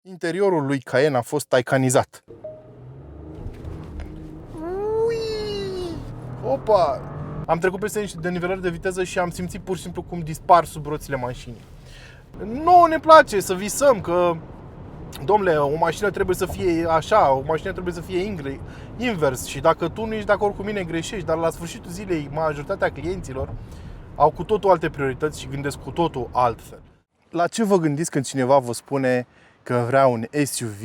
Interiorul lui Cayenne a fost taycanizat. Opa! Am trecut peste niște denivelări de viteză și am simțit pur și simplu cum dispar sub roțile mașinii. Nouă ne place să visăm că, domnule, o mașină trebuie să fie așa, o mașină trebuie să fie invers și dacă tu nu ești de acord cu mine, greșești, dar la sfârșitul zilei majoritatea clienților au cu totul alte priorități și gândesc cu totul altfel. La ce vă gândiți când cineva vă spune că vrea un SUV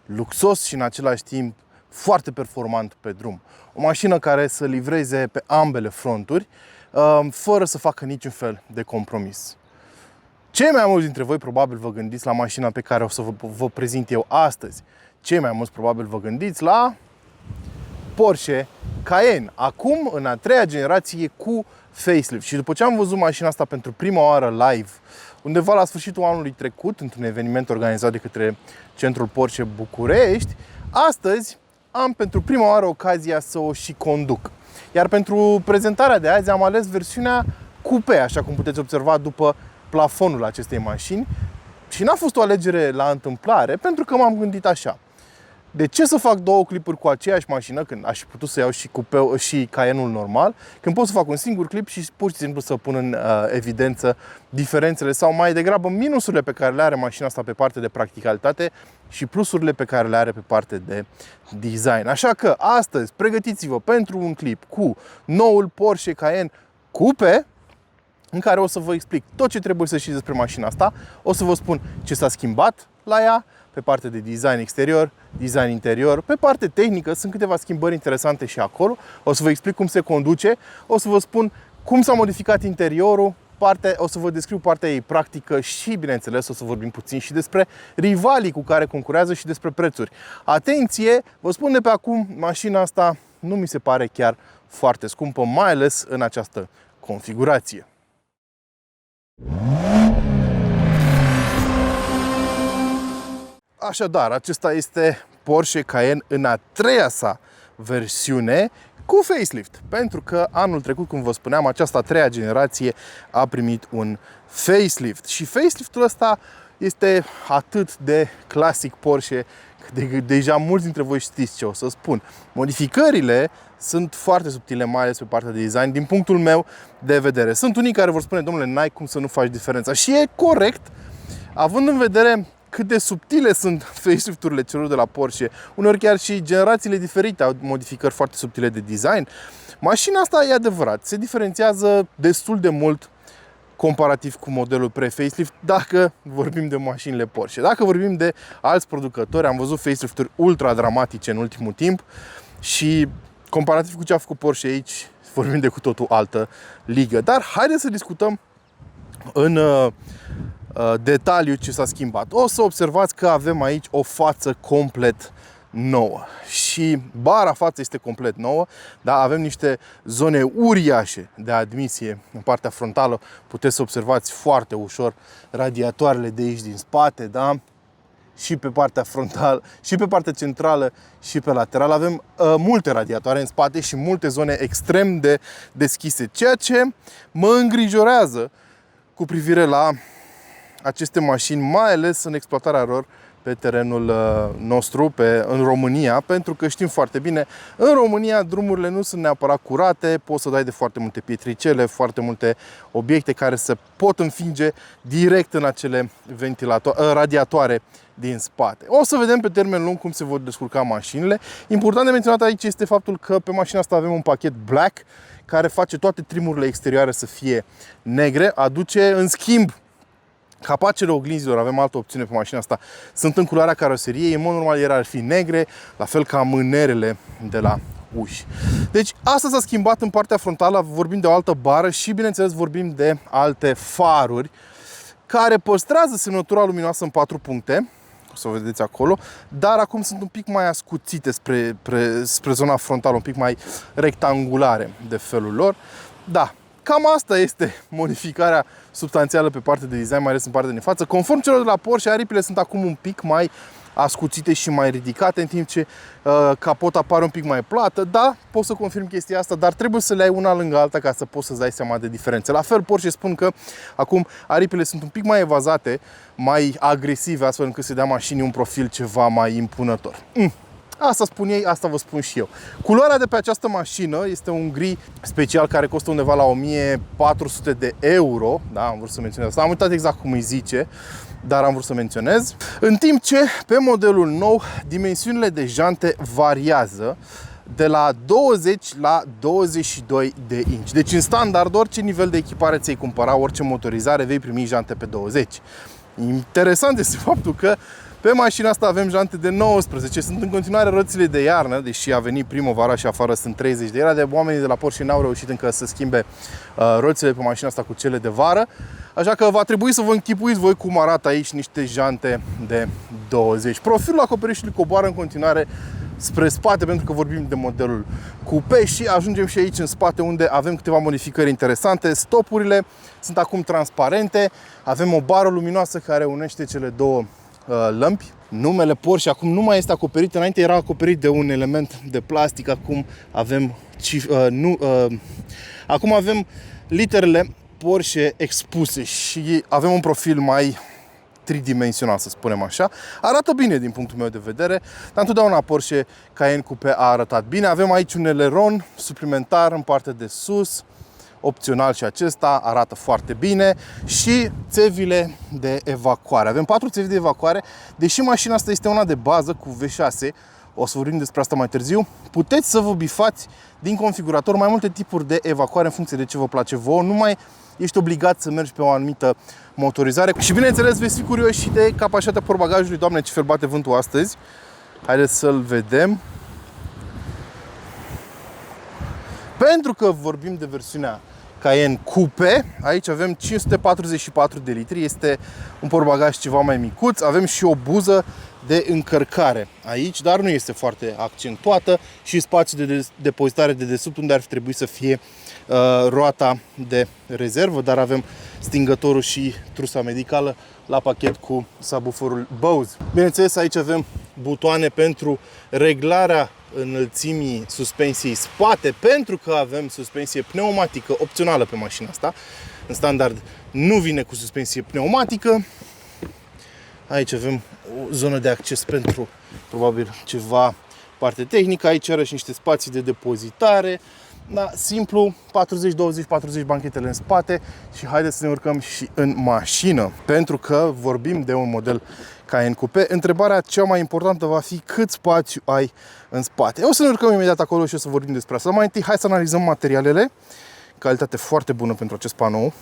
luxos și în același timp foarte performant pe drum? O mașină care să livreze pe ambele fronturi, fără să facă niciun fel de compromis. Cei mai mulți dintre voi probabil vă gândiți la mașina pe care o să vă prezint eu astăzi. Cei mai mulți probabil vă gândiți la Porsche Cayenne, acum în a treia generație cu facelift. Și după ce am văzut mașina asta pentru prima oară live, undeva la sfârșitul anului trecut, într-un eveniment organizat de către Centrul Porsche București, astăzi am pentru prima oară ocazia să o și conduc. Iar pentru prezentarea de azi am ales versiunea coupe, așa cum puteți observa după plafonul acestei mașini. Și n-a fost o alegere la întâmplare, pentru că m-am gândit așa: de ce să fac două clipuri cu aceeași mașină, când aș fi putut să iau și coupe și Cayenne-ul normal, când pot să fac un singur clip și pur și simplu să pun în evidență diferențele sau mai degrabă minusurile pe care le are mașina asta pe partea de practicalitate și plusurile pe care le are pe partea de design. Așa că astăzi pregătiți-vă pentru un clip cu noul Porsche Cayenne Coupe, în care o să vă explic tot ce trebuie să știți despre mașina asta. O să vă spun ce s-a schimbat la ea, pe partea de design exterior, design interior, pe partea tehnică sunt câteva schimbări interesante și acolo. O să vă explic cum se conduce, o să vă spun cum s-a modificat interiorul, o să vă descriu partea ei practică și, bineînțeles, o să vorbim puțin și despre rivalii cu care concurează și despre prețuri. Atenție, vă spun de pe acum, mașina asta nu mi se pare chiar foarte scumpă, mai ales în această configurație. Așadar, acesta este Porsche Cayenne în a treia sa versiune cu facelift. Pentru că anul trecut, cum vă spuneam, această a treia generație a primit un facelift. Și faceliftul ăsta este atât de clasic Porsche, că deja mulți dintre voi știți ce o să spun. Modificările sunt foarte subtile, mai ales pe partea de design, din punctul meu de vedere. Sunt unii care vor spune: domnule, n-ai cum să nu faci diferența. Și e corect, având în vedere cât de subtile sunt facelifturile celor de la Porsche. Uneori chiar și generațiile diferite au modificări foarte subtile de design. Mașina asta, e adevărat, se diferențiază destul de mult comparativ cu modelul pre-facelift, dacă vorbim de mașinile Porsche. Dacă vorbim de alți producători, am văzut facelifturi ultra dramatice în ultimul timp și comparativ cu ce a făcut Porsche aici, vorbim de cu totul altă ligă. Dar haideți să discutăm în detaliu ce s-a schimbat. O să observați că avem aici o față complet nouă și bara față este complet nouă, dar avem niște zone uriașe de admisie în partea frontală. Puteți să observați foarte ușor radiatoarele de aici din spate, da? Și pe partea frontală, și pe partea centrală, și pe lateral. Avem multe radiatoare în spate și multe zone extrem de deschise, ceea ce mă îngrijorează cu privire la aceste mașini, mai ales în exploatarea lor pe terenul nostru, în România, pentru că știm foarte bine, în România drumurile nu sunt neapărat curate, poți să dai de foarte multe pietricele, foarte multe obiecte care se pot înfinge direct în acele radiatoare din spate. O să vedem pe termen lung cum se vor descurca mașinile. Important de menționat aici este faptul că pe mașina asta avem un pachet black care face toate trimurile exterioare să fie negre, aduce în schimb capacele oglinzilor, avem altă opțiune pe mașina asta, sunt în culoarea caroseriei, în mod normal ele ar fi negre, la fel ca mânerele de la uși. Deci asta s-a schimbat în partea frontală, vorbim de o altă bară și bineînțeles vorbim de alte faruri care păstrează semnătura luminoasă în 4 puncte, o să o vedeți acolo, dar acum sunt un pic mai ascuțite spre zona frontală, un pic mai rectangulare de felul lor. Da, cam asta este modificarea substanțială pe partea de design, mai ales în partea de față. Conform celor de la Porsche, aripile sunt acum un pic mai ascuțite și mai ridicate, în timp ce capota pare un pic mai plată. Da, pot să confirm chestia asta, dar trebuie să le ai una lângă alta ca să poți să-ți dai seama de diferențe. La fel, Porsche spun că acum aripile sunt un pic mai evazate, mai agresive, astfel încât să dea mașinii un profil ceva mai impunător. Asta spun ei, asta vă spun și eu. Culoarea de pe această mașină este un gri special care costă undeva la 1400 de euro. Da, am vrut să menționez asta. Am uitat exact cum îi zice, dar am vrut să menționez. În timp ce pe modelul nou dimensiunile de jante variază de la 20 la 22 de inci. Deci în standard, orice nivel de echipare ți-ai cumpăra, orice motorizare, vei primi jante pe 20. Interesant este faptul că pe mașina asta avem jante de 19, sunt în continuare roțile de iarnă, deși a venit primăvara și afară sunt 30 de grade. Oamenii de la Porsche n-au reușit încă să schimbe roțile pe mașina asta cu cele de vară, așa că va trebui să vă închipuiți voi cum arată aici niște jante de 20. Profilul acoperișului coboară în continuare spre spate pentru că vorbim de modelul coupe și ajungem și aici în spate unde avem câteva modificări interesante. Stopurile sunt acum transparente, avem o bară luminoasă care unește cele două lămpi. Numele Porsche acum nu mai este acoperit, înainte era acoperit de un element de plastic, acum avem acum avem literele Porsche expuse și avem un profil mai tridimensional, să spunem așa. Arată bine din punctul meu de vedere, dar întotdeauna Porsche Cayenne Coupe a arătat bine. Avem aici un eleron suplimentar în partea de sus, opțional și acesta, arată foarte bine, și țevile de evacuare. Avem 4 țevi de evacuare, deși mașina asta este una de bază cu V6, o să vorbim despre asta mai târziu, puteți să vă bifați din configurator mai multe tipuri de evacuare în funcție de ce vă place vouă, nu mai ești obligat să mergi pe o anumită motorizare. Și bineînțeles veți fi curioși și de capacitatea portbagajului. Doamne, ce fel bate vântul astăzi! Haideți să-l vedem. Pentru că vorbim de versiunea Cayenne Coupe, aici avem 544 de litri, este un portbagaj ceva mai micuț, avem și o buză de încărcare aici, dar nu este foarte accentuată, și spațiu de depozitare de desubt unde ar trebui să fie roata de rezervă, dar avem stingătorul și trusa medicală la pachet cu subwooferul Bose. Bineînțeles, aici avem butoane pentru reglarea înălțimii suspensiei spate, pentru că avem suspensie pneumatică opțională pe mașina asta. În standard nu vine cu suspensie pneumatică. Aici avem o zonă de acces pentru probabil ceva parte tehnică. Aici are și niște spații de depozitare. Da, simplu, 40-20-40 banchetele în spate și haideți să ne urcăm și în mașină. Pentru că vorbim de un model Cayenne Coupe, întrebarea cea mai importantă va fi cât spațiu ai în spate. O să ne urcăm imediat acolo și o să vorbim despre asta. Mai întâi, hai să analizăm materialele. Calitate foarte bună pentru acest panou.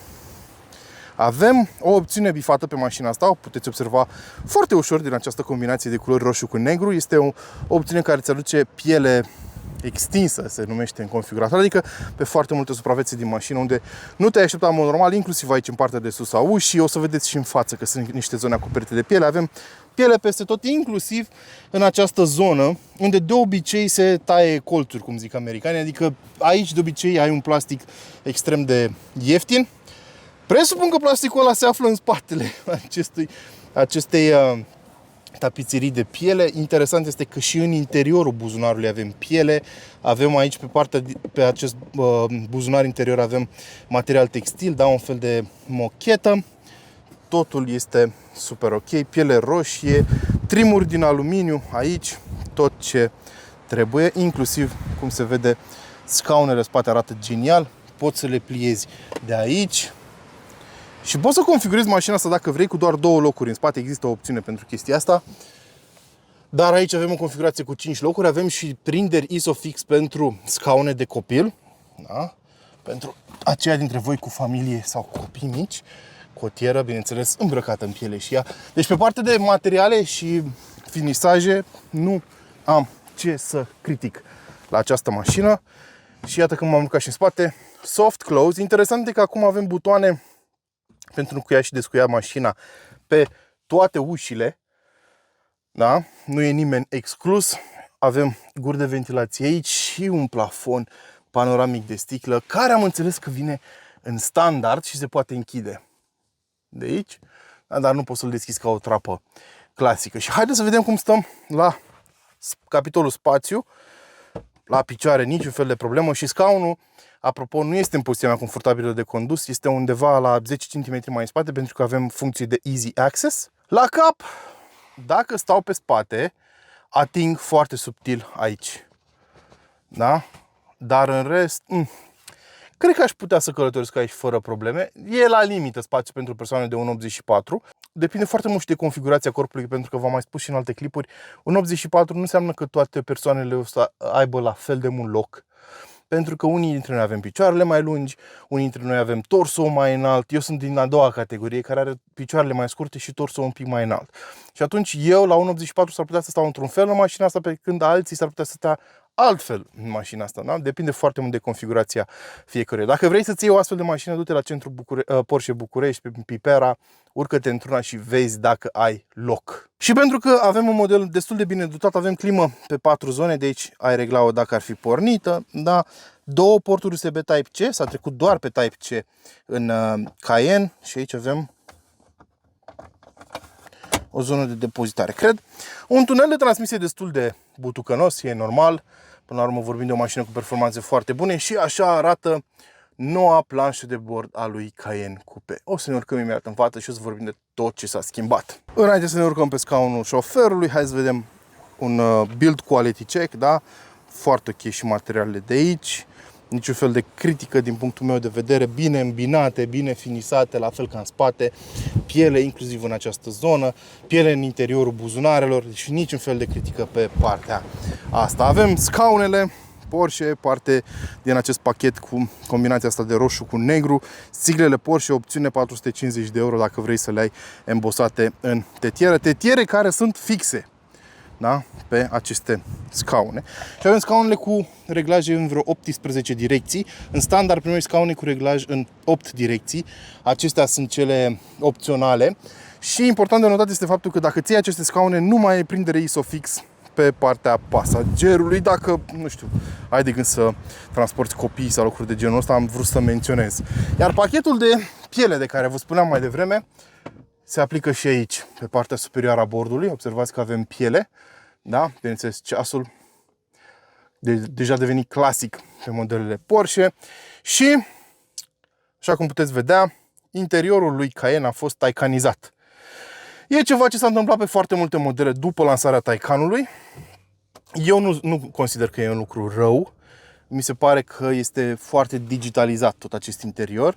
Avem o opțiune bifată pe mașina asta, o puteți observa foarte ușor din această combinație de culori roșu cu negru. Este o opțiune care îți aduce piele extinsă, se numește în configurator, adică pe foarte multe suprafețe din mașină unde nu te-ai aștepta în mod normal, inclusiv aici în partea de sus a ușii. O să vedeți și în față că sunt niște zone acoperite de piele. Avem piele peste tot, inclusiv în această zonă unde de obicei se taie colțuri, cum zic americanii, adică aici de obicei ai un plastic extrem de ieftin. Presupun că plasticul ăla se află în spatele acestei tapiserii de piele. Interesant este că și în interiorul buzunarului avem piele. Avem aici pe acest buzunar interior avem material textil, da, un fel de mochetă. Totul este super ok. Piele roșie, trimuri din aluminiu aici, tot ce trebuie, inclusiv, cum se vede, scaunele spate arată genial. Poți să le pliezi de aici. Și poți să configurezi mașina asta dacă vrei cu doar 2 locuri în spate. Există o opțiune pentru chestia asta. Dar aici avem o configurație cu 5 locuri. Avem și prinderi ISOFIX pentru scaune de copil. Da? Pentru aceia dintre voi cu familie sau cu copii mici. Cotieră, bineînțeles, îmbrăcată în piele și ea. Deci pe partea de materiale și finisaje nu am ce să critic la această mașină. Și iată că m-am urcat și în spate. Soft close. Interesant e că acum avem butoane pentru încuia și descuia mașina pe toate ușile. Da? Nu e nimeni exclus. Avem guri de ventilație aici și un plafon panoramic de sticlă, care am înțeles că vine în standard și se poate închide de aici, dar nu poți să-l deschizi ca o trapă clasică. Și haideți să vedem cum stăm la capitolul spațiu. La picioare niciun fel de problemă și scaunul, apropo, nu este în poziția mea confortabilă de condus, este undeva la 10 cm mai în spate pentru că avem funcții de easy access. La cap, dacă stau pe spate, ating foarte subtil aici. Da? Dar în rest, cred că aș putea să călătoresc aici fără probleme. E la limită spațiu pentru persoane de 1,84. Depinde foarte mult și de configurația corpului, pentru că v-am mai spus și în alte clipuri, 1,84 nu înseamnă că toate persoanele o să aibă la fel de mult loc. Pentru că unii dintre noi avem picioarele mai lungi, unii dintre noi avem torsul mai înalt. Eu sunt din a doua categorie, care are picioarele mai scurte și torsul un pic mai înalt. Și atunci eu la 1,84 s-ar putea să stau într-un fel în mașina asta, pe când alții s-ar putea să stea altfel în mașina asta. Da? Depinde foarte mult de configurația fiecăruia. Dacă vrei să-ți iei o astfel de mașină, du-te la centrul Porsche București, pe Pipera, urcă-te într-una și vezi dacă ai loc. Și pentru că avem un model destul de bine dotat, avem climă pe 4 zone, de aici ai regla-o dacă ar fi pornită, da? 2 porturi USB Type-C, s-a trecut doar pe Type-C în Cayenne și aici avem o zonă de depozitare, cred. Un tunel de transmisie destul de butucănos, e normal. Până la urmă vorbim de o mașină cu performanțe foarte bune și așa arată noua planșă de bord a lui Cayenne Coupe. O să ne urcăm imediat în față și o să vorbim de tot ce s-a schimbat. Înainte să ne urcăm pe scaunul șoferului, hai să vedem un build quality check, da? Foarte ok și materialele de aici. Niciun fel de critică din punctul meu de vedere, bine îmbinate, bine finisate, la fel ca în spate, piele inclusiv în această zonă, piele în interiorul buzunarelor, deci niciun fel de critică pe partea asta. Avem scaunele Porsche, parte din acest pachet cu combinația asta de roșu cu negru, siglele Porsche, opțiune 450 de euro dacă vrei să le ai embosate în tetiere, tetiere care sunt fixe. Da? Pe aceste scaune. Și avem scaunele cu reglaje în vreo 18 direcții. În standard primim scaune cu reglaj în 8 direcții. Acestea sunt cele opționale. Și important de notat este faptul că dacă ții aceste scaune, nu mai ai prindere ISOFIX pe partea pasagerului. Dacă, nu știu, ai de gând să transporti copii sau lucruri de genul ăsta, am vrut să menționez. Iar pachetul de piele de care vă spuneam mai devreme se aplică și aici, pe partea superioară a bordului. Observați că avem piele, da? Bineînțeles, ceasul deja a devenit clasic pe modelele Porsche. Și, așa cum puteți vedea, interiorul lui Cayenne a fost taycanizat. E ceva ce s-a întâmplat pe foarte multe modele după lansarea Taycanului. Eu nu consider că e un lucru rău. Mi se pare că este foarte digitalizat tot acest interior.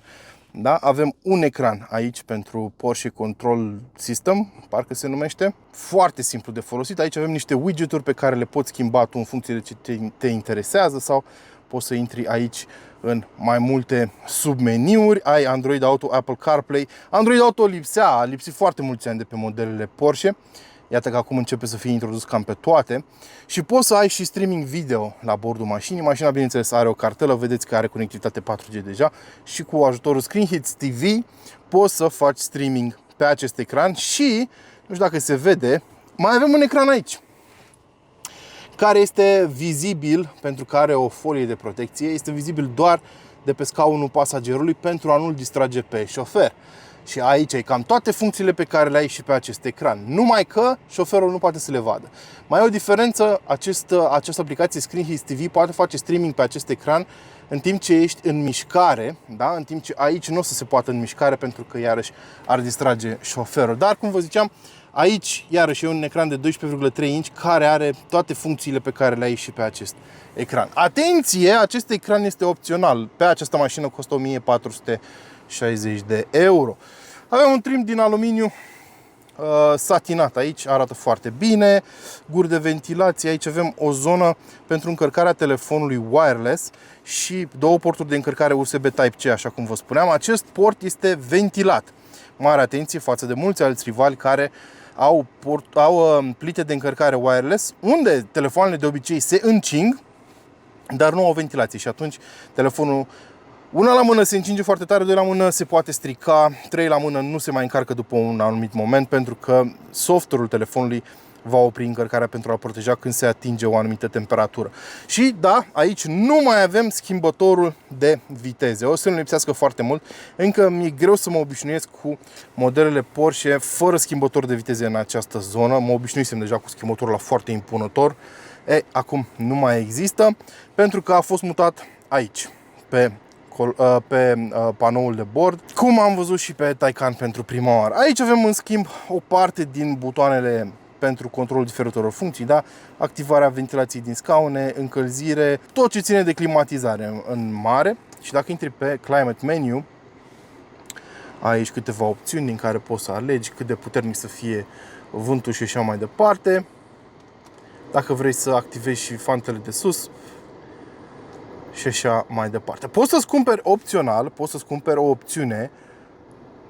Da? Avem un ecran aici pentru Porsche Control System, parcă se numește. Foarte simplu de folosit. Aici avem niște widgeturi pe care le poți schimba tu în funcție de ce te interesează sau poți să intri aici în mai multe submeniuri. Ai Android Auto, Apple CarPlay. Android Auto a lipsit foarte mulți ani de pe modelele Porsche. Iată că acum începe să fie introdus cam pe toate. Și poți să ai și streaming video la bordul mașinii. Mașina, bineînțeles, are o cartelă, vedeți că are conectivitate 4G deja. Și cu ajutorul ScreenHits TV poți să faci streaming pe acest ecran. Și, nu știu dacă se vede, mai avem un ecran aici, care este vizibil, pentru că are o folie de protecție, este vizibil doar de pe scaunul pasagerului pentru a nu-l distrage pe șofer. Și aici ai cam toate funcțiile pe care le ai și pe acest ecran. Numai că șoferul nu poate să le vadă. Mai e o diferență, această aplicație ScreenHits TV poate face streaming pe acest ecran în timp ce ești în mișcare, da? În timp ce aici nu o să se poată în mișcare pentru că iarăși ar distrage șoferul. Dar, cum vă ziceam, aici iarăși e un ecran de 12,3 inch care are toate funcțiile pe care le ai și pe acest ecran. Atenție, acest ecran este opțional. Pe această mașină costă 1460 de euro. Avem un trim din aluminiu satinat aici, arată foarte bine. Guri de ventilație, aici avem o zonă pentru încărcarea telefonului wireless și 2 porturi de încărcare USB Type-C, așa cum vă spuneam. Acest port este ventilat. Mare atenție față de mulți alți rivali care au plite de încărcare wireless, unde telefoanele de obicei se încing, dar nu au ventilație și atunci telefonul, una la mână se încinge foarte tare, 2 la mână se poate strica, 3 la mână nu se mai încarcă după un anumit moment pentru că software-ul telefonului va opri încărcarea pentru a proteja când se atinge o anumită temperatură. Și da, aici nu mai avem schimbătorul de viteze. O să nu lipsească foarte mult. Încă mi-e greu să mă obișnuiesc cu modelele Porsche fără schimbător de viteze în această zonă. Mă obișnuisem deja cu schimbătorul ăla foarte impunător. Acum nu mai există pentru că a fost mutat aici, pe panoul de bord, cum am văzut și pe Taycan pentru prima oară. Aici avem în schimb o parte din butoanele pentru controlul diferitelor funcții, da? Activarea ventilației din scaune, încălzire, tot ce ține de climatizare în mare. Și dacă intri pe Climate Menu, ai aici câteva opțiuni din care poți să alegi cât de puternic să fie vântul și așa mai departe. Dacă vrei să activezi și fantele de sus și așa mai departe. Poți să-ți cumperi opțional, poți să-ți cumperi o opțiune.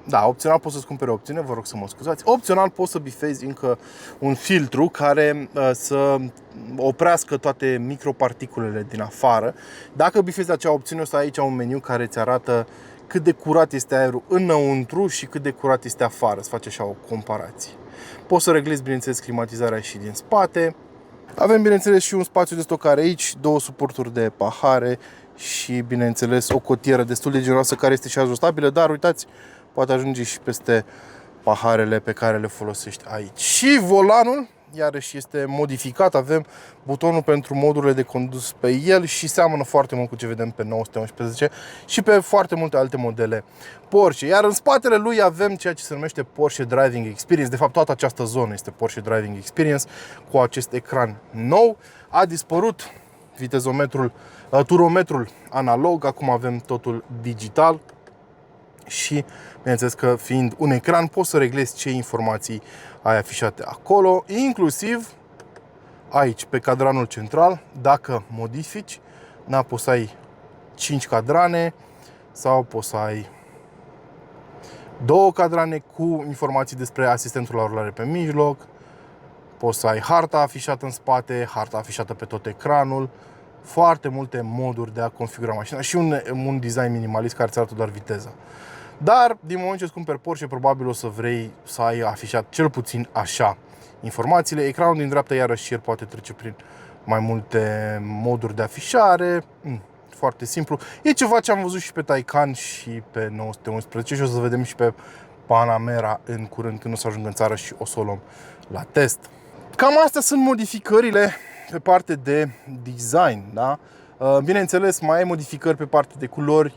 Da, opțional poți să-ți cumperi o opțiune, vă rog să mă scuzați. Opțional poți să bifezi încă un filtru care să oprească toate microparticulele din afară. Dacă bifezi acea opțiune, o să ai aici un meniu care îți arată cât de curat este aerul înăuntru și cât de curat este afară. Îți face așa o comparație. Poți să reglezi, bineînțeles, climatizarea și din spate. Avem, bineînțeles, și un spațiu de stocare aici, două suporturi de pahare și, bineînțeles, o cotieră destul de generoasă care este și ajustabilă, dar uitați, poate ajunge și peste paharele pe care le folosești aici. Și volanul, iarăși, este modificat. Avem butonul pentru modurile de condus pe el și seamănă foarte mult cu ce vedem pe 911 și pe foarte multe alte modele Porsche. Iar în spatele lui avem ceea ce se numește Porsche Driving Experience. De fapt, toată această zonă este Porsche Driving Experience cu acest ecran nou. A dispărut vitezometrul, turometrul analog, acum avem totul digital. Și, bineînțeles că fiind un ecran, poți să reglezi ce informații ai afișate acolo, inclusiv aici, pe cadranul central, dacă modifici, poți să ai 5 cadrane sau poți să ai 2 cadrane cu informații despre asistentul la rulare pe mijloc, poți să ai harta afișată în spate, harta afișată pe tot ecranul, foarte multe moduri de a configura mașina și un design minimalist care îți arată doar viteza. Dar, din moment ce îți cumperi Porsche, probabil o să vrei să ai afișat cel puțin așa informațiile. Ecranul din dreapta, iarăși, el poate trece prin mai multe moduri de afișare. Foarte simplu. E ceva ce am văzut și pe Taycan și pe 911 și o să vedem și pe Panamera în curând, când o să ajungă în țară și o să o luăm la test. Cam astea sunt modificările pe parte de design, da? Bineînțeles, mai ai modificări pe parte de culori,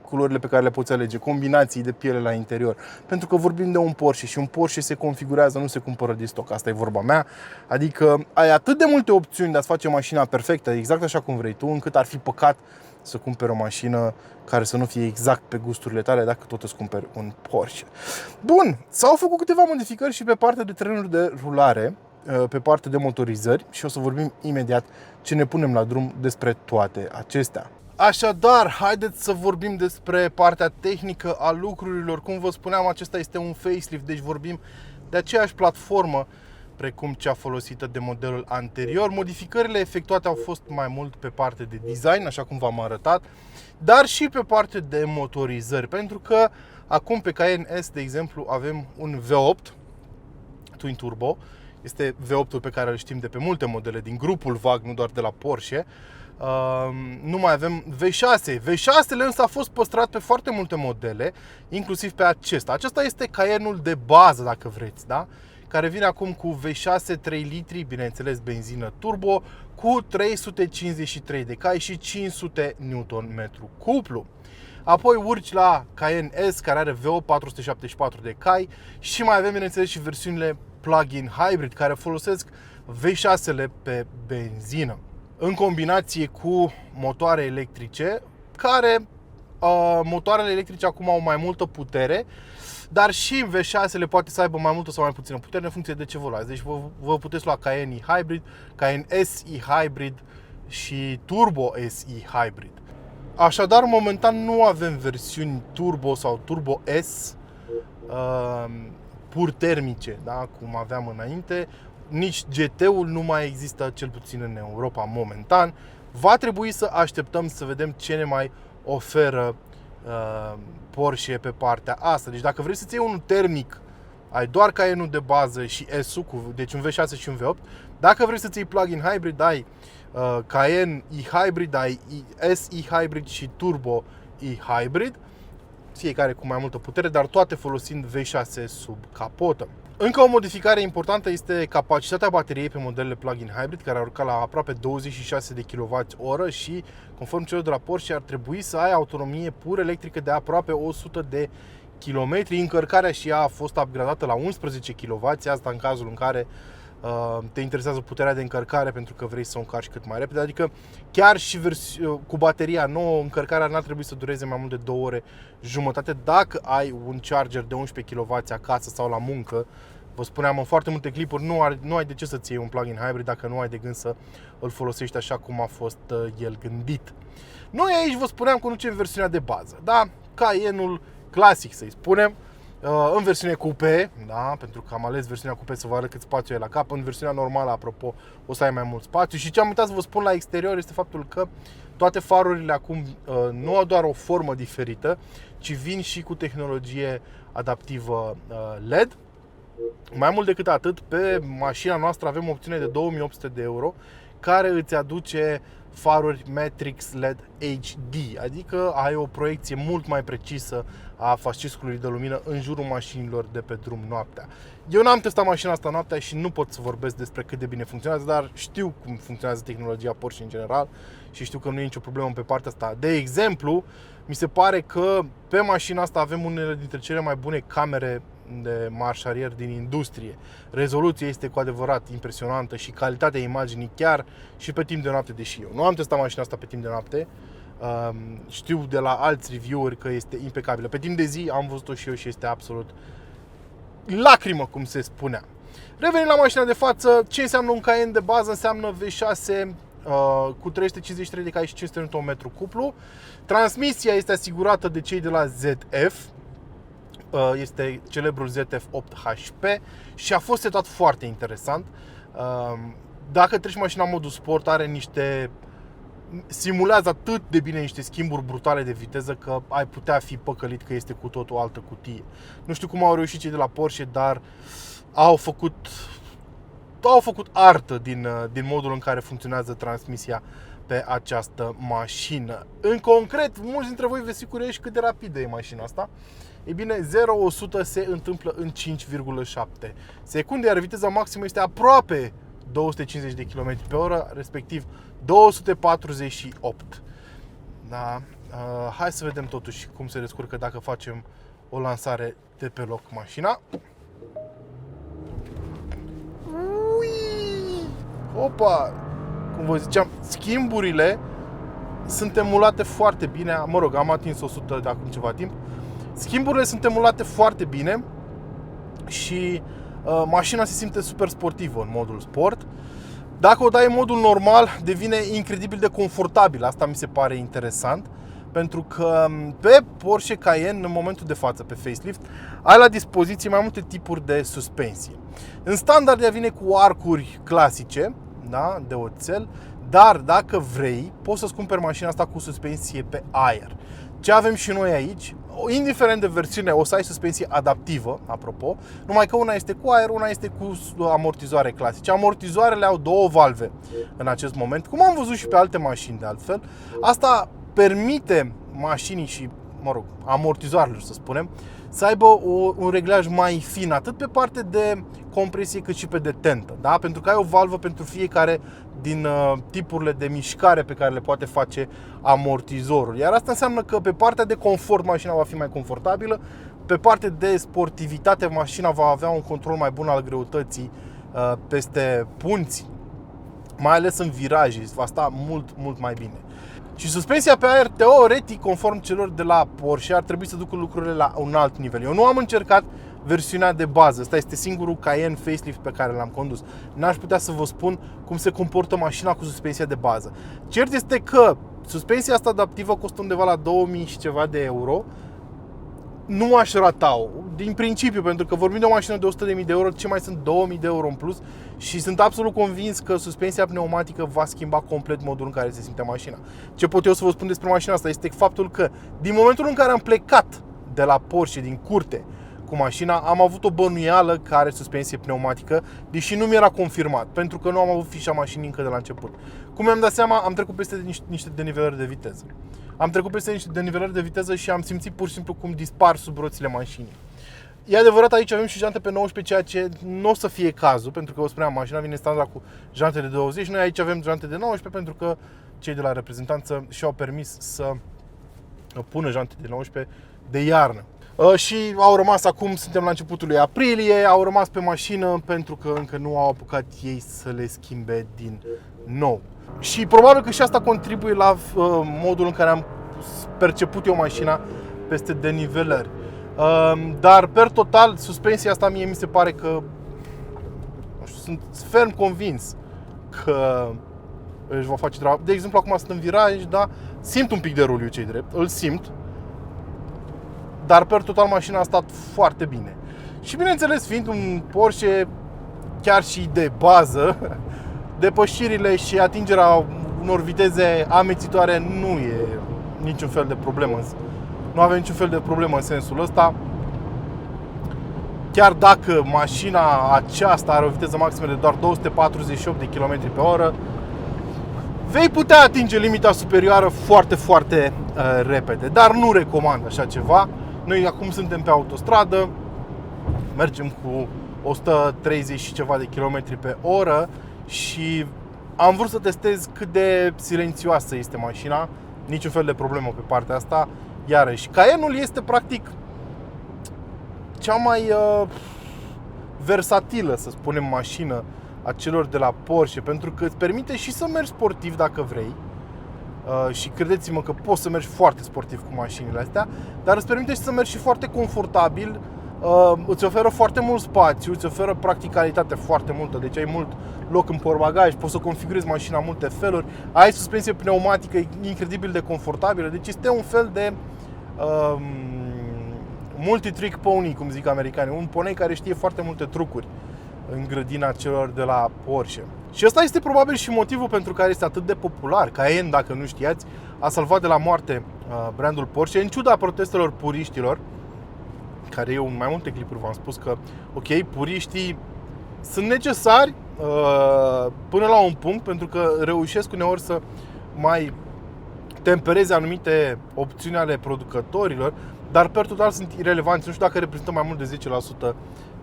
culorile pe care le poți alege, combinații de piele la interior. Pentru că vorbim de un Porsche și un Porsche se configurează, nu se cumpără din stoc. Asta e vorba mea. Adică ai atât de multe opțiuni de a-ți face mașina perfectă, exact așa cum vrei tu, încât ar fi păcat să cumperi o mașină care să nu fie exact pe gusturile tale dacă tot îți cumperi un Porsche. Bun, s-au făcut câteva modificări și pe partea de terenuri de rulare, pe partea de motorizări și o să vorbim imediat ce ne punem la drum despre toate acestea. Așadar, haideți să vorbim despre partea tehnică a lucrurilor. Cum vă spuneam, acesta este un facelift, deci vorbim de aceeași platformă precum cea folosită de modelul anterior. Modificările efectuate au fost mai mult pe partea de design, așa cum v-am arătat, dar și pe partea de motorizări, pentru că acum pe Cayenne S, de exemplu, avem un V8 Twin Turbo. Este V8-ul pe care îl știm de pe multe modele din grupul VAG, nu doar de la Porsche. Nu mai avem V6. V6-le însă a fost păstrat pe foarte multe modele, inclusiv pe acesta. Acesta este Cayenne-ul de bază, dacă vreți, da? Care vine acum cu V6 3 litri, bineînțeles benzină turbo, cu 353 de cai și 500 Nm cuplu. Apoi urci la Cayenne S, care are V8 474 de cai și mai avem, bineînțeles, și versiunile plug-in hybrid, care folosesc V6-le pe benzină, în combinație cu motoare electrice, care motoarele electrice acum au mai multă putere, dar și V6 le poate să aibă mai multă sau mai puțină putere în funcție de ce vă luați. Deci vă puteți lua Cayenne Hybrid, Cayenne SE Hybrid și Turbo SE Hybrid. Așadar, momentan nu avem versiuni Turbo sau Turbo S pur termice, da? Cum aveam înainte. Nici GT-ul nu mai există, cel puțin în Europa momentan. Va trebui să așteptăm să vedem ce ne mai oferă Porsche pe partea asta. Deci dacă vrei să-ți iei unul termic ai doar Cayenne-ul de bază și S-ul, deci un V6 și un V8. Dacă vrei să-ți iei plug-in hybrid, ai Cayenne e-hybrid, ai S e-hybrid și Turbo e-hybrid, fiecare cu mai multă putere, dar toate folosind V6 sub capotă. Încă o modificare importantă este capacitatea bateriei pe modelele plug-in hybrid, care ar urca la aproape 26 de kWh și, conform celor de la Porsche, ar trebui să ai autonomie pur electrică de aproape 100 de km. Încărcarea și ea a fost upgradată la 11 kW, asta în cazul în care te interesează puterea de încărcare pentru că vrei să o încarci cât mai repede. Adică chiar și cu bateria nouă, încărcarea n-ar trebui să dureze mai mult de 2 ore jumătate dacă ai un charger de 11 kW acasă sau la muncă. Vă spuneam în foarte multe clipuri, nu ai de ce să-ți iei un plug-in hybrid dacă nu ai de gând să îl folosești așa cum a fost el gândit. Noi aici vă spuneam că conducem versiunea de bază, da? Cayenne-ul clasic, să-i spunem, în versiune coupe, da? Pentru că am ales versiunea coupe să vă arăt cât spațiu e la cap. În versiunea normală, apropo, o să ai mai mult spațiu. Și ce am uitat să vă spun la exterior este faptul că toate farurile acum nu au doar o formă diferită, ci vin și cu tehnologie adaptivă LED. Mai mult decât atât, pe mașina noastră avem o opțiune de 2800 de euro care îți aduce faruri Matrix LED HD, adică ai o proiecție mult mai precisă a fasciscului de lumină în jurul mașinilor de pe drum noaptea. Eu n-am testat mașina asta noaptea și nu pot să vorbesc despre cât de bine funcționează, dar știu cum funcționează tehnologia Porsche în general și știu că nu e nicio problemă pe partea asta. De exemplu, mi se pare că pe mașina asta avem unele dintre cele mai bune camere de marș arier din industrie. Rezoluția este cu adevărat impresionantă și calitatea imaginii chiar și pe timp de noapte, deși eu nu am testat mașina asta pe timp de noapte. Știu de la alți review-uri că este impecabilă. Pe timp de zi am văzut-o și eu și este absolut lacrimă, cum se spunea. Revenim la mașina de față. Ce înseamnă un Cayenne de bază? Înseamnă V6 cu 353 de cai și 500 Nm cuplu. Transmisia este asigurată de cei de la ZF. Este celebrul ZF8HP și a fost setat foarte interesant. Dacă treci mașina în modul sport, simulează atât de bine niște schimburi brutale de viteză că ai putea fi păcălit că este cu totul o altă cutie. Nu știu cum au reușit cei de la Porsche, dar au făcut artă din modul în care funcționează transmisia pe această mașină. În concret, mulți dintre voi veți fi curioși cât de rapidă e mașina asta. E bine, 0-100 se întâmplă în 5,7 secunde, iar viteza maximă este aproape 250 de km pe oră, respectiv 248. Da? Hai să vedem totuși cum se descurcă dacă facem o lansare de pe loc mașina. Opa! Cum vă ziceam, schimburile sunt emulate foarte bine. Mă rog, am atins 100 de acum ceva timp. Schimburile sunt emulate foarte bine și mașina se simte super sportivă în modul sport. Dacă o dai în modul normal, devine incredibil de confortabil. Asta mi se pare interesant, pentru că pe Porsche Cayenne, în momentul de față, pe facelift, ai la dispoziție mai multe tipuri de suspensie. În standard ea vine cu arcuri clasice, da, de oțel, dar dacă vrei, poți să-ți cumperi mașina asta cu suspensie pe aer. Ce avem și noi aici, indiferent de versiune, o să ai suspensie adaptivă, apropo, numai că una este cu aer, una este cu amortizoare clasice. Amortizoarele au două valve în acest moment, cum am văzut și pe alte mașini de altfel. Asta permite mașinii și, mă rog, amortizoarelor, să spunem, să aibă un reglaj mai fin, atât pe parte de compresie cât și pe detentă, da? Pentru că ai o valvă pentru fiecare din tipurile de mișcare pe care le poate face amortizorul. Iar asta înseamnă că pe partea de confort mașina va fi mai confortabilă, pe partea de sportivitate mașina va avea un control mai bun al greutății peste punți, mai ales în viraje, va sta mult mai bine. Și suspensia pe aer, teoretic, conform celor de la Porsche, ar trebui să ducă lucrurile la un alt nivel. Eu nu am încercat versiunea de bază, ăsta este singurul Cayenne facelift pe care l-am condus. N-aș putea să vă spun cum se comportă mașina cu suspensia de bază. Cert este că suspensia asta adaptivă costă undeva la 2000 și ceva de euro. Nu aș rata-o, din principiu, pentru că vorbim de o mașină de 100.000 de euro, ce mai sunt 2000 de euro în plus și sunt absolut convins că suspensia pneumatică va schimba complet modul în care se simte mașina. Ce pot eu să vă spun despre mașina asta este faptul că din momentul în care am plecat de la Porsche din curte cu mașina. Am avut o bănuială că are suspensie pneumatică, deși nu mi-era confirmat, pentru că nu am avut fișa mașinii încă de la început. Cum mi-am dat seama, am trecut peste niște denivelări de viteză. Am trecut peste niște denivelări de viteză și am simțit pur și simplu cum dispar sub roțile mașinii. E adevărat, aici avem și jante pe 19, ceea ce nu o să fie cazul, pentru că, o spuneam, mașina vine standard cu jante de 20, noi aici avem jante de 19, pentru că cei de la reprezentanță și-au permis să pună jante de 19 de iarnă. Și au rămas, acum suntem la începutul lui aprilie, au rămas pe mașină pentru că încă nu au apucat ei să le schimbe din nou. Și probabil că și asta contribuie la modul în care am perceput eu mașina peste denivelări. Dar per total, suspensia asta mie mi se pare că, nu știu, sunt ferm convins că își va face treaba. De exemplu, acum sunt în viraj, da, simt un pic de ruliu, ce-i drept, îl simt. Dar per total mașina a stat foarte bine. Și bineînțeles, fiind un Porsche chiar și de bază, depășirile și atingerea unor viteze amețitoare nu e niciun fel de problemă. Nu avem niciun fel de problemă în sensul ăsta. Chiar dacă mașina aceasta are o viteză maximă de doar 248 de km pe oră, vei putea atinge limita superioară foarte, foarte repede. Dar nu recomand așa ceva. Noi acum suntem pe autostradă, mergem cu 130 și ceva de kilometri pe oră și am vrut să testez cât de silențioasă este mașina. Niciun fel de problemă pe partea asta. Iarăși, Cayenneul este practic cea mai versatilă, să spunem, mașină a celor de la Porsche, pentru că îți permite și să mergi sportiv dacă vrei. Și credeți-mă că poți să mergi foarte sportiv cu mașinile astea, dar îți permite și să mergi și foarte confortabil. Îți oferă foarte mult spațiu, îți oferă practicalitate foarte multă, deci ai mult loc în portbagaj, poți să configurezi mașina în multe feluri, ai suspensie pneumatică incredibil de confortabilă, deci este un fel de multi-trick pony, cum zic americanii, un ponei care știe foarte multe trucuri în grădina celor de la Porsche. Și ăsta este probabil și motivul pentru care este atât de popular. Cayenne, dacă nu știați, a salvat de la moarte brandul Porsche, în ciuda protestelor puriștilor, care eu în mai multe clipuri v-am spus că, ok, puriștii sunt necesari până la un punct, pentru că reușesc uneori să mai tempereze anumite opțiuni ale producătorilor, dar per total sunt irelevanți. Nu știu dacă reprezintă mai mult de 10%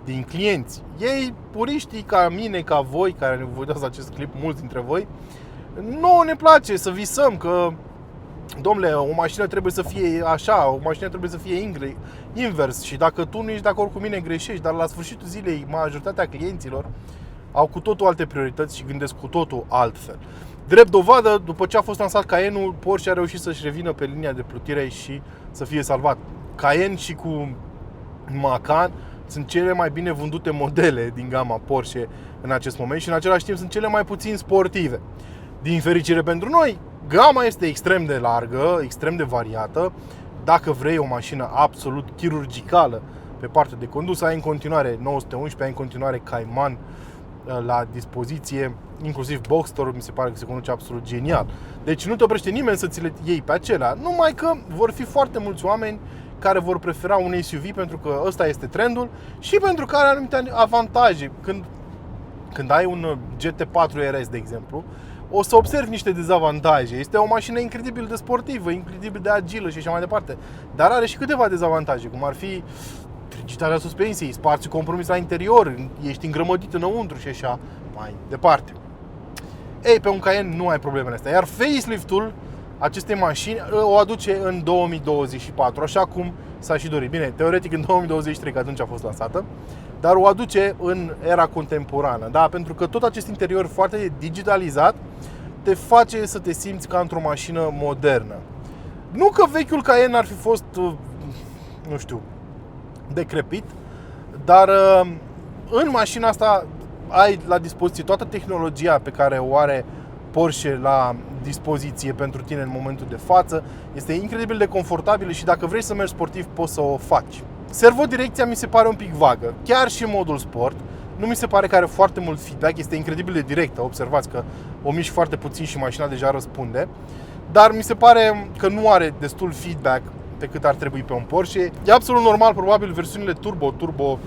din clienți. Ei, puriștii ca mine, ca voi, care ne vă uitați acest clip, mulți dintre voi, nouă ne place să visăm că, domnule, o mașină trebuie să fie așa, o mașină trebuie să fie invers și dacă tu nu ești de acord cu mine, greșești, dar la sfârșitul zilei majoritatea clienților au cu totul alte priorități și gândesc cu totul altfel. Drept dovadă, după ce a fost lansat Cayenneul, Porsche a reușit să-și revină pe linia de plutire și să fie salvat. Cayenne și cu Macan sunt cele mai bine vândute modele din gama Porsche în acest moment și în același timp sunt cele mai puțin sportive. Din fericire pentru noi, gama este extrem de largă, extrem de variată. Dacă vrei o mașină absolut chirurgicală pe partea de condus, ai în continuare 911, ai în continuare Cayman la dispoziție, inclusiv Boxster, mi se pare că se conduce absolut genial. Deci nu te oprește nimeni să ți le iei pe acelea, numai că vor fi foarte mulți oameni care vor prefera un SUV pentru că ăsta este trendul și pentru că are anumite avantaje. Când ai un GT4 RS, de exemplu, o să observi niște dezavantaje. Este o mașină incredibil de sportivă, incredibil de agilă și așa mai departe, dar are și câteva dezavantaje, cum ar fi rigiditatea suspensiei, spațiu compromis la interior, ești îngrămădit înăuntru și așa mai departe. Ei, pe un Cayenne nu ai problemele astea, iar facelift-ul acestei mașini o aduce în 2024, așa cum s-a și dorit. Bine, teoretic în 2023, că atunci a fost lansată, dar o aduce în era contemporană, da? Pentru că tot acest interior foarte digitalizat te face să te simți ca într-o mașină modernă. Nu că vechiul Cayenne ar fi fost, nu știu, decrepit, dar în mașina asta ai la dispoziție toată tehnologia pe care o are Porsche la dispoziție pentru tine în momentul de față. Este incredibil de confortabilă și dacă vrei să mergi sportiv poți să o faci. Servodirecția mi se pare un pic vagă, chiar și în modul sport. Nu mi se pare că are foarte mult feedback, este incredibil de directă. Observați că o miști foarte puțin și mașina deja răspunde. Dar mi se pare că nu are destul feedback decât ar trebui pe un Porsche. E absolut normal, probabil versiunile Turbo, Turbo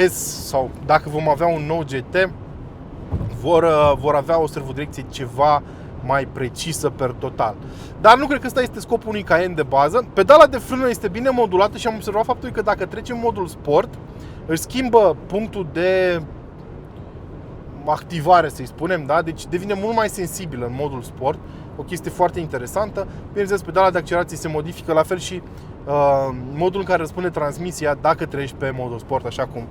S sau dacă vom avea un nou GT vor avea o servodirecție ceva mai precisă per total. Dar nu cred că ăsta este scopul unui Cayenne de bază. Pedala de frână este bine modulată și am observat faptul că dacă trece în modul sport, își schimbă punctul de activare, să-i spunem, da? Deci devine mult mai sensibilă în modul sport. O chestie foarte interesantă. Bineînțeles, pedala de accelerație se modifică, la fel și modul în care răspunde transmisia dacă treci pe modul sport, așa cum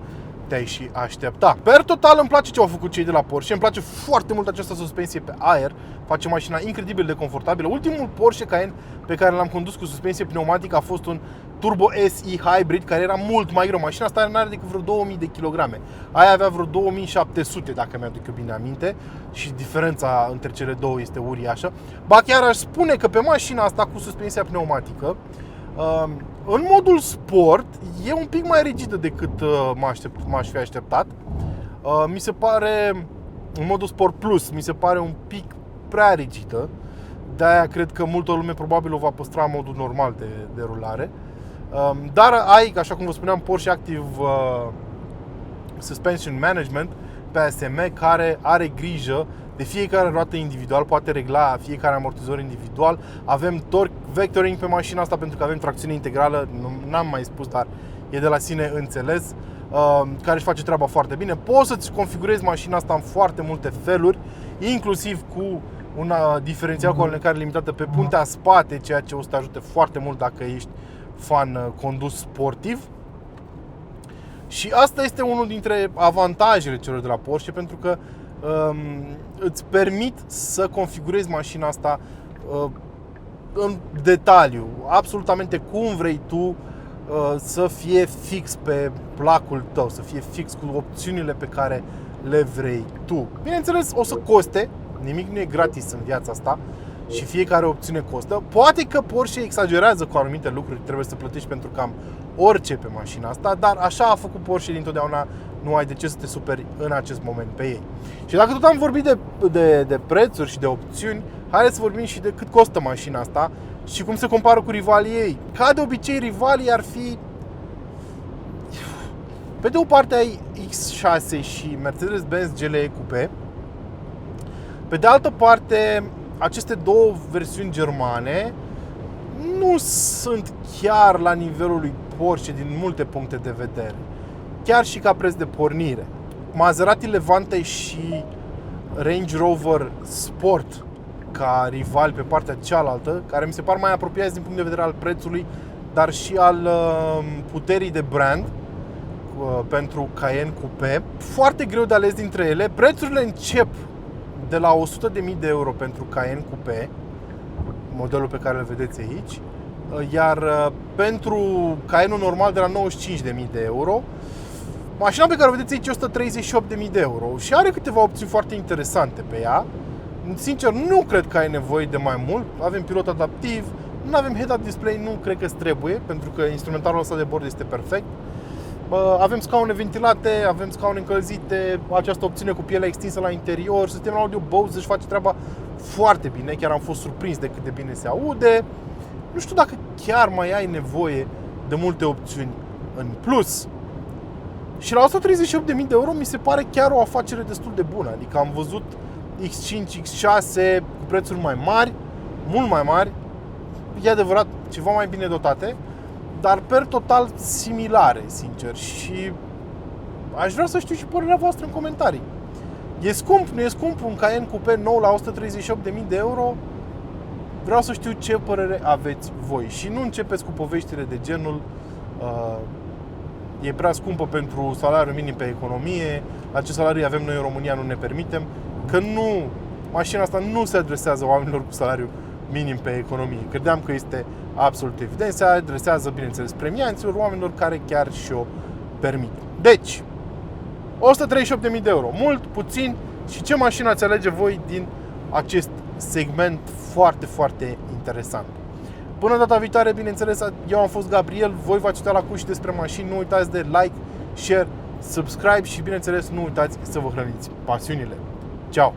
te-ai și aștepta. Per total îmi place ce au făcut cei de la Porsche. Îmi place foarte mult această suspensie pe aer. Face mașina incredibil de confortabilă. Ultimul Porsche Cayenne pe care l-am condus cu suspensie pneumatică a fost un Turbo SE Hybrid, care era mult mai greu. Mașina asta nu are decât vreo 2000 de kilograme. Aia avea vreo 2700, dacă mi-aduc eu bine aminte. Și diferența între cele două este uriașă. Ba chiar aș spune că pe mașina asta cu suspensia pneumatică, în modul sport, e un pic mai rigidă decât m-aș fi așteptat. Mi se pare, în modul Sport Plus, mi se pare un pic prea rigidă. De-aia cred că multă lume probabil o va păstra în modul normal de rulare. Dar ai, așa cum vă spuneam, Porsche Active Suspension Management, PSM, care are grijă de fiecare roată individual, poate regla fiecare amortizor individual. Avem torque vectoring pe mașina asta pentru că avem tracțiune integrală, n-am mai spus, dar e de la sine înțeles, care își face treaba foarte bine. Poți să-ți configurezi mașina asta în foarte multe feluri, inclusiv cu un diferențial cu alunecare limitată pe puntea spate, ceea ce o să te ajute foarte mult dacă ești fan condus sportiv. Și asta este unul dintre avantajele celor de la Porsche, pentru că îți permit să configurezi mașina asta în detaliu, absolutamente cum vrei tu, să fie fix pe placul tău, să fie fix cu opțiunile pe care le vrei tu. Bineînțeles, o să coste, nimic nu e gratis în viața asta și fiecare opțiune costă. Poate că Porsche exagerează cu anumite lucruri, trebuie să plătești pentru cam orice pe mașina asta, dar așa a făcut Porsche dintotdeauna, nu ai de ce să te superi în acest moment pe ei. Și dacă tot am vorbit de prețuri și de opțiuni, haideți să vorbim și de cât costă mașina asta și cum se compară cu rivalii ei. Ca de obicei, rivalii ar fi, pe de o parte ai X6 și Mercedes-Benz GLE Coupe, pe de altă parte aceste două versiuni germane nu sunt chiar la nivelul lui Porsche din multe puncte de vedere, chiar și ca preț de pornire. Maserati Levante și Range Rover Sport ca rival pe partea cealaltă, care mi se par mai apropiați din punct de vedere al prețului, dar și al puterii de brand pentru Cayenne Coupe. Foarte greu de ales dintre ele. Prețurile încep de la 100.000 de euro pentru Cayenne Coupe, modelul pe care îl vedeți aici, iar pentru Cayenne normal de la 95.000 de euro. Mașina pe care o vedeți aici e 138.000 de euro și are câteva opțiuni foarte interesante pe ea. Sincer, nu cred că ai nevoie de mai mult. Avem pilot adaptiv, nu avem head-up display, nu cred că trebuie, pentru că instrumentarul ăsta de bord este perfect. Avem scaune ventilate, avem scaune încălzite, această opțiune cu pielea extinsă la interior, sistemul audio Bose își face treaba foarte bine, chiar am fost surprins de cât de bine se aude. Nu știu dacă chiar mai ai nevoie de multe opțiuni în plus. Și la 138.000 de euro mi se pare chiar o afacere destul de bună. Adică am văzut X5, X6 cu prețuri mai mari, mult mai mari, e adevărat, ceva mai bine dotate, dar per total similare, sincer. Și aș vrea să știu și părerea voastră în comentarii. E scump, nu e scump un Cayenne Coupe nou la 138.000 de euro? Vreau să știu ce părere aveți voi. Și nu începeți cu poveștile de genul e prea scumpă pentru salariul minim pe economie, la ce salarii avem noi în România nu ne permitem, că nu, mașina asta nu se adresează oamenilor cu salariu minim pe economie. Credeam că este absolut evident, se adresează, bineînțeles, premianților, oamenilor care chiar și-o permit. Deci, 138.000 de euro, mult, puțin, și ce mașină ați alege voi din acest segment foarte, foarte interesant. Până data viitoare, bineînțeles, eu am fost Gabriel, voi v-ați uitat la Cuși despre mașini, nu uitați de like, share, subscribe și, bineînțeles, nu uitați să vă hrăniți pasiunile. Ciao!